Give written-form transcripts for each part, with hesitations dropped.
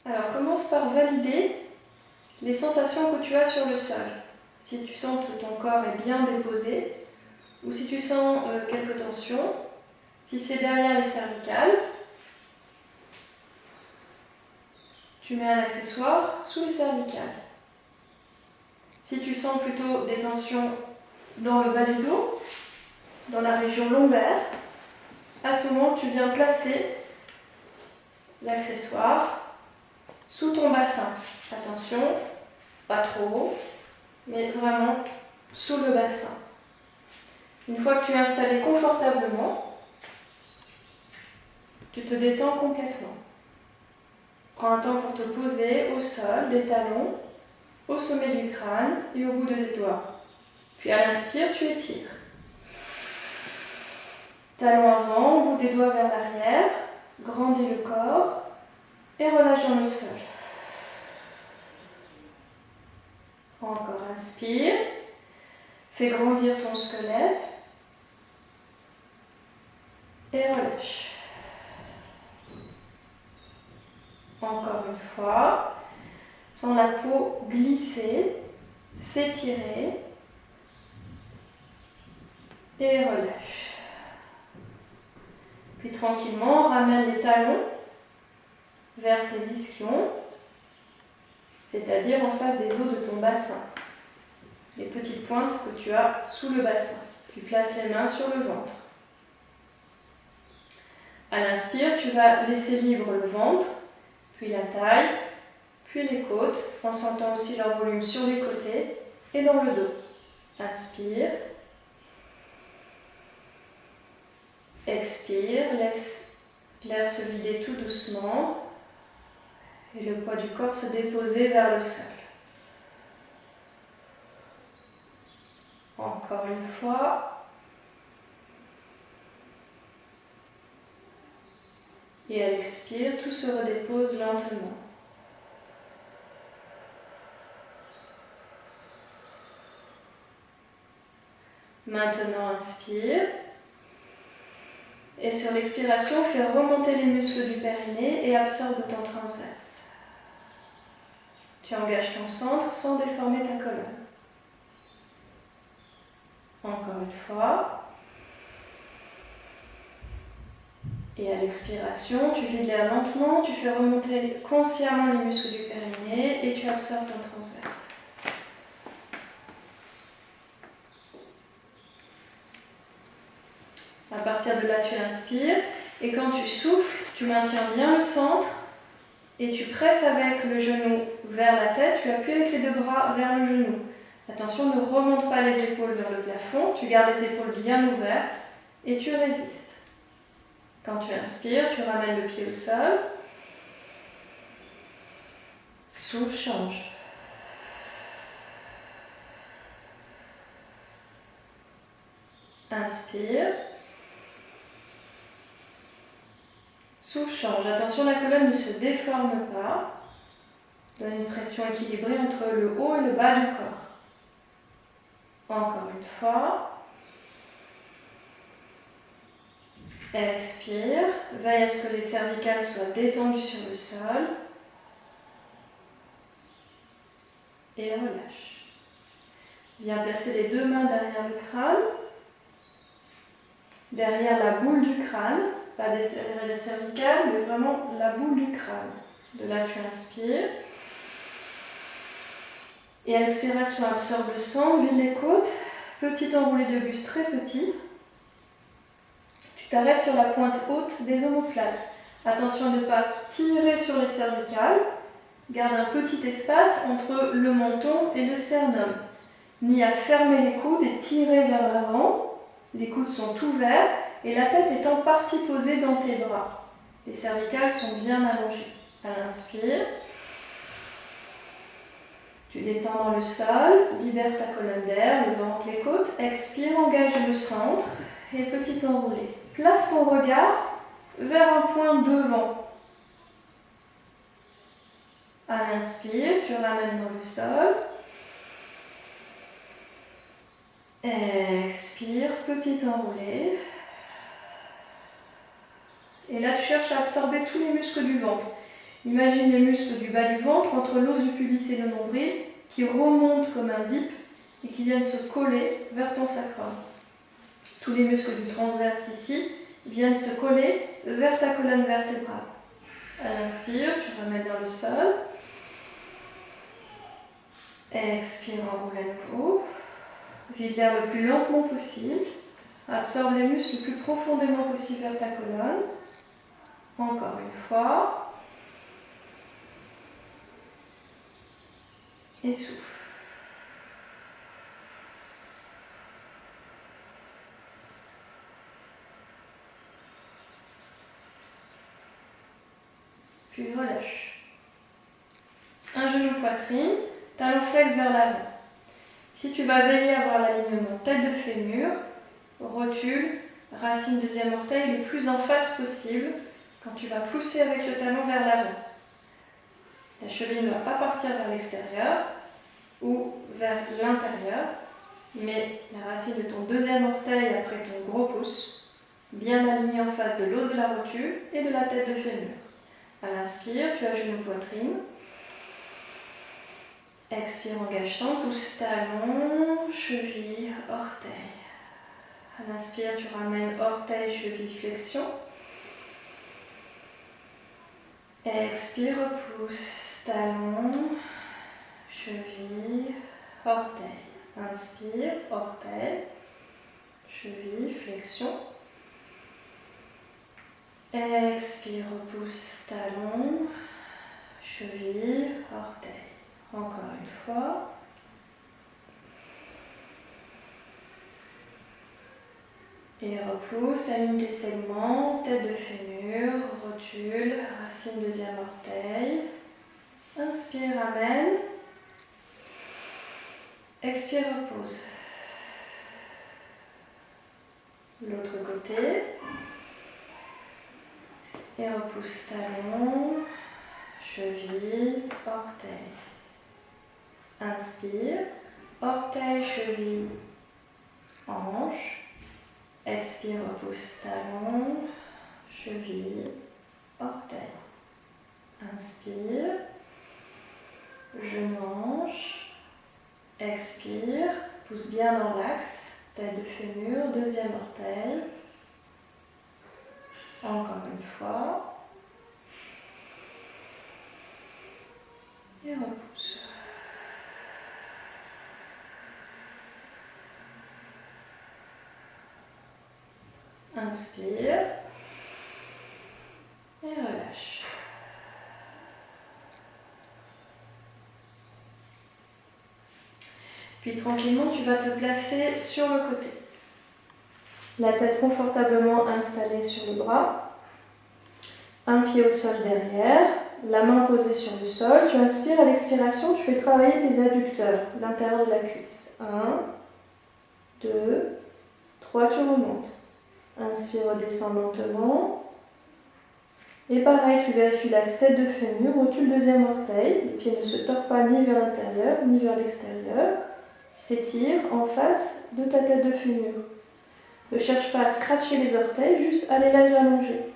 Alors commence par valider les sensations que tu as sur le sol. Si tu sens que ton corps est bien déposé, ou si tu sens quelques tensions, si c'est derrière les cervicales, tu mets un accessoire sous les cervicales. Si tu sens plutôt des tensions dans le bas du dos, dans la région lombaire, à ce moment tu viens placer l'accessoire sous ton bassin. Attention, pas trop haut, mais vraiment sous le bassin. Une fois que tu es installé confortablement, tu te détends complètement. Prends un temps pour te poser au sol, des talons, au sommet du crâne et au bout des doigts. Puis à l'inspire, tu étires. Talons avant, bout des doigts vers l'arrière, grandis le corps et relâche dans le sol. Encore inspire, fais grandir ton squelette et relâche. Encore une fois, sens la peau glisser, s'étirer et relâche. Puis tranquillement, ramène les talons vers tes ischions, c'est-à-dire en face des os de ton bassin, les petites pointes que tu as sous le bassin. Tu places les mains sur le ventre. À l'inspire, tu vas laisser libre le ventre, puis la taille, puis les côtes, en sentant aussi leur volume sur les côtés et dans le dos. Inspire. Expire, laisse l'air se vider tout doucement et le poids du corps se déposer vers le sol. Encore une fois. Et à l'expire, tout se redépose lentement. Maintenant, inspire. Et sur l'expiration, fais remonter les muscles du périnée et absorbe ton transverse. Tu engages ton centre sans déformer ta colonne. Encore une fois. Et à l'expiration, tu vides l'air lentement, tu fais remonter consciemment les muscles du périnée et tu absorbes ton transverse. À partir de là, tu inspires et quand tu souffles, tu maintiens bien le centre et tu presses avec le genou vers la tête, tu appuies avec les deux bras vers le genou. Attention, ne remonte pas les épaules vers le plafond, tu gardes les épaules bien ouvertes et tu résistes. Quand tu inspires, tu ramènes le pied au sol. Souffle, change. Inspire. Souffle, change. Attention, la colonne ne se déforme pas. Donne une pression équilibrée entre le haut et le bas du corps. Encore une fois. Expire. Veille à ce que les cervicales soient détendues sur le sol. Et relâche. Viens placer les deux mains derrière le crâne. Derrière la boule du crâne. Pas derrière les cervicales, mais vraiment la boule du crâne. De là, tu inspires. Et à l'expiration, absorbe le sang, vide les côtes. Petit enroulé de buste très petit. Tu t'arrêtes sur la pointe haute des omoplates. Attention de ne pas tirer sur les cervicales. Garde un petit espace entre le menton et le sternum. Ni à fermer les coudes et tirer vers l'avant. Les coudes sont ouverts et la tête est en partie posée dans tes bras. Les cervicales sont bien allongées. À l'inspire. Tu détends dans le sol, libère ta colonne d'air, le ventre, les côtes. Expire, engage le centre et petit enroulé. Place ton regard vers un point devant. À l'inspire, tu ramènes dans le sol. Expire, petit enroulé. Et là, tu cherches à absorber tous les muscles du ventre. Imagine les muscles du bas du ventre entre l'os du pubis et le nombril qui remontent comme un zip et qui viennent se coller vers ton sacrum. Tous les muscles du transverse ici viennent se coller vers ta colonne vertébrale. À l'inspire, tu ramènes dans le sol. Expire, enroule à nouveau. Vide l'air le plus lentement possible. Absorbe les muscles le plus profondément possible vers ta colonne. Encore une fois. Et souffle. Puis relâche. Un genou poitrine, talon flex vers l'avant. Si tu vas veiller à avoir l'alignement tête de fémur, rotule, racine deuxième orteil le plus en face possible quand tu vas pousser avec le talon vers l'avant. La cheville ne va pas partir vers l'extérieur ou vers l'intérieur, mais la racine de ton deuxième orteil après ton gros pouce, bien alignée en face de l'os de la rotule et de la tête de fémur. À l'inspire, tu as genou poitrine. Expire, engage sans pouce, talon, cheville, orteil. À l'inspire, tu ramènes orteil, cheville, flexion. Expire, pouce, talon, cheville, orteil. Inspire, orteil, cheville, flexion. Expire, pouce, talon, cheville, orteil. Encore une fois. Et repousse, aligne tes segments, tête de fémur, rotule, racine deuxième orteil. Inspire, ramène. Expire, repose. L'autre côté. Et repousse, talon, cheville, orteil. Inspire, orteil, cheville, hanche. Expire, repousse, talon, cheville, orteil. Inspire, genou, hanche. Expire, pousse bien dans l'axe, tête de fémur, deuxième orteil. Encore une fois. Et repousse. Inspire et relâche. Puis tranquillement, tu vas te placer sur le côté. La tête confortablement installée sur le bras. Un pied au sol derrière, la main posée sur le sol. Tu inspires, à l'expiration, tu fais travailler tes adducteurs, l'intérieur de la cuisse. 1, 2, 3, tu remontes. Inspire, redescends lentement. Et pareil, tu vérifies l'axe tête de fémur, rotule deuxième orteil. Le pied ne se tord pas ni vers l'intérieur ni vers l'extérieur. S'étire en face de ta tête de fémur. Ne cherche pas à scratcher les orteils, juste à les laisser allonger.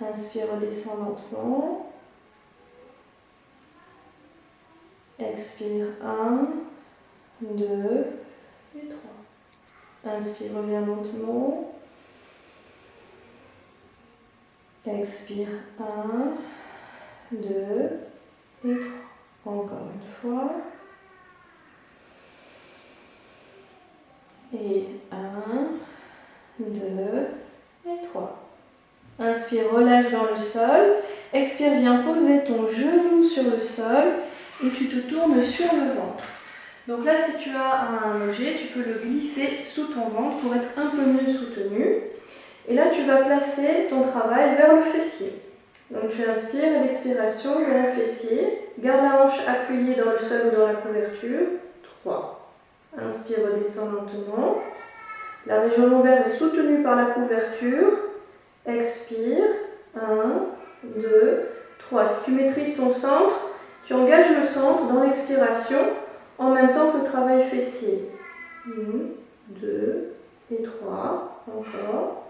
Inspire, redescends lentement. Expire, 1, 2 et 3. Inspire, reviens lentement. Expire, 1, 2 et 3. Encore une fois. Et 1, 2 et 3. Inspire, relâche dans le sol. Expire, viens poser ton genou sur le sol et tu te tournes sur le ventre. Donc là, si tu as un objet, tu peux le glisser sous ton ventre pour être un peu mieux soutenu. Et là, tu vas placer ton travail vers le fessier. Donc tu inspires, à l'expiration, vers le fessier. Garde la hanche appuyée dans le sol ou dans la couverture. 3. Inspire, redescends lentement. La région lombaire est soutenue par la couverture. Expire. 1, 2, 3. Si tu maîtrises ton centre, tu engages le centre dans l'expiration en même temps que le travail fessier. 1, 2 et 3. Encore.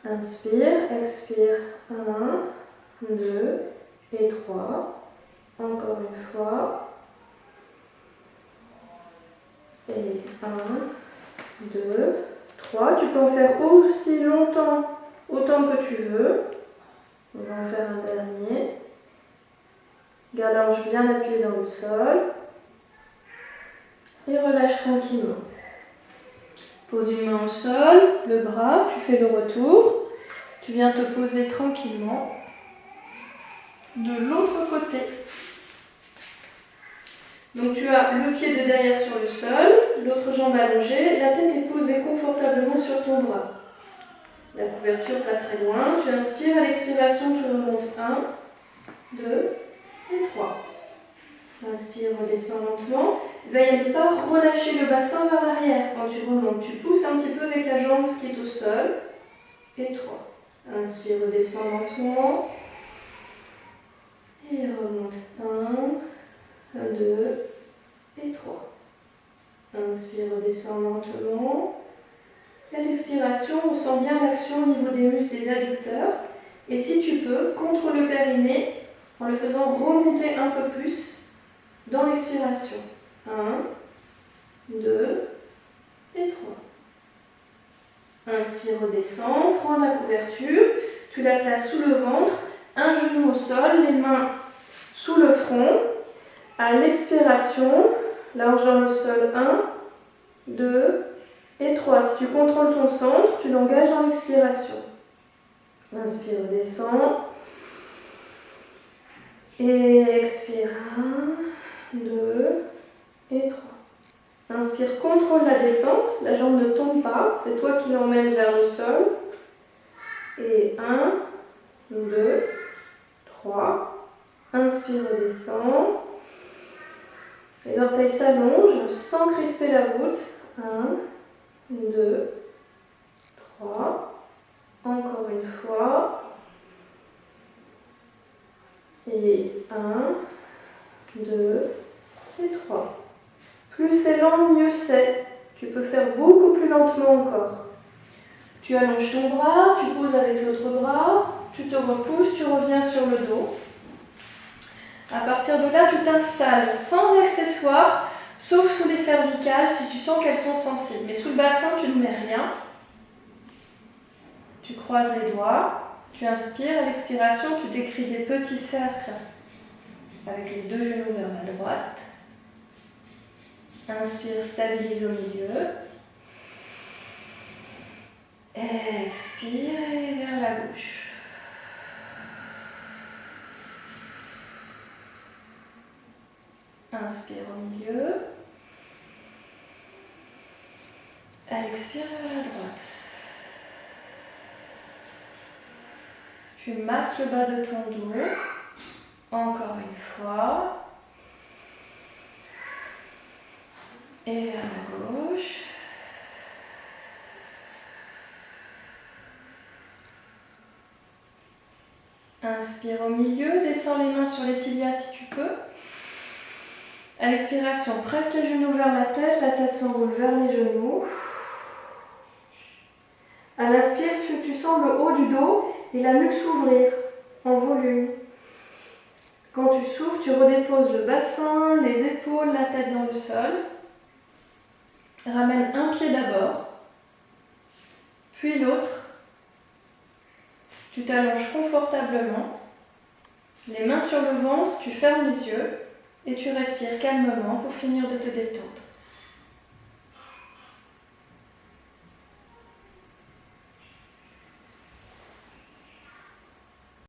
Inspire, expire. 1, 2 et 3. Encore une fois. Et 1, 2, 3. Tu peux en faire aussi longtemps, autant que tu veux. On va en faire un dernier. Garde la hanche bien appuyée dans le sol. Et relâche tranquillement. Pose une main au sol, le bras, tu fais le retour. Tu viens te poser tranquillement de l'autre côté. Donc tu as le pied de derrière sur le sol, l'autre jambe allongée, la tête est posée confortablement sur ton bras. La couverture pas très loin. Tu inspires, à l'expiration, tu remontes 1, 2 et 3. Inspire, redescends lentement. Veille à ne pas relâcher le bassin vers l'arrière. Quand tu remontes, tu pousses un petit peu avec la jambe qui est au sol. Et 3. Inspire, redescends lentement. Et remonte 1, 2 et 3. Inspire, redescends lentement. À l'expiration, on sent bien l'action au niveau des muscles des adducteurs. Et si tu peux, contrôle le périnée en le faisant remonter un peu plus dans l'expiration. 1, 2 et 3. Inspire, redescends, prends la couverture, tu la places sous le ventre, un genou au sol, les mains sous le front. À l'expiration, la hanche dans le sol, 1, 2 et 3. Si tu contrôles ton centre, tu l'engages dans l'expiration. Inspire, redescends. Et expire, 1, 2 et 3. Inspire, contrôle la descente, la jambe ne tombe pas, c'est toi qui l'emmènes vers le sol. Et 1, 2, 3. Inspire, redescends. Les orteils s'allongent sans crisper la voûte. 1, 2, 3. Encore une fois. Et 1, 2 et 3. Plus c'est lent, mieux c'est. Tu peux faire beaucoup plus lentement encore. Tu allonges ton bras, tu poses avec l'autre bras, tu te repousses, tu reviens sur le dos. À partir de là, tu t'installes sans accessoires, sauf sous les cervicales si tu sens qu'elles sont sensibles. Mais sous le bassin, tu ne mets rien. Tu croises les doigts, tu inspires, à l'expiration, tu décris des petits cercles avec les deux genoux vers la droite. Inspire, stabilise au milieu. Expire et vers la gauche. Inspire au milieu. Expire vers la droite. Tu masses le bas de ton dos. Encore une fois. Et vers la gauche. Inspire au milieu, descends les mains sur les tibias si tu peux. À l'expiration, presse les genoux vers la tête s'enroule vers les genoux. À l'inspire, tu sens le haut du dos et la nuque s'ouvrir en volume. Quand tu souffles, tu redéposes le bassin, les épaules, la tête dans le sol. Ramène un pied d'abord, puis l'autre. Tu t'allonges confortablement, les mains sur le ventre, tu fermes les yeux et tu respires calmement pour finir de te détendre.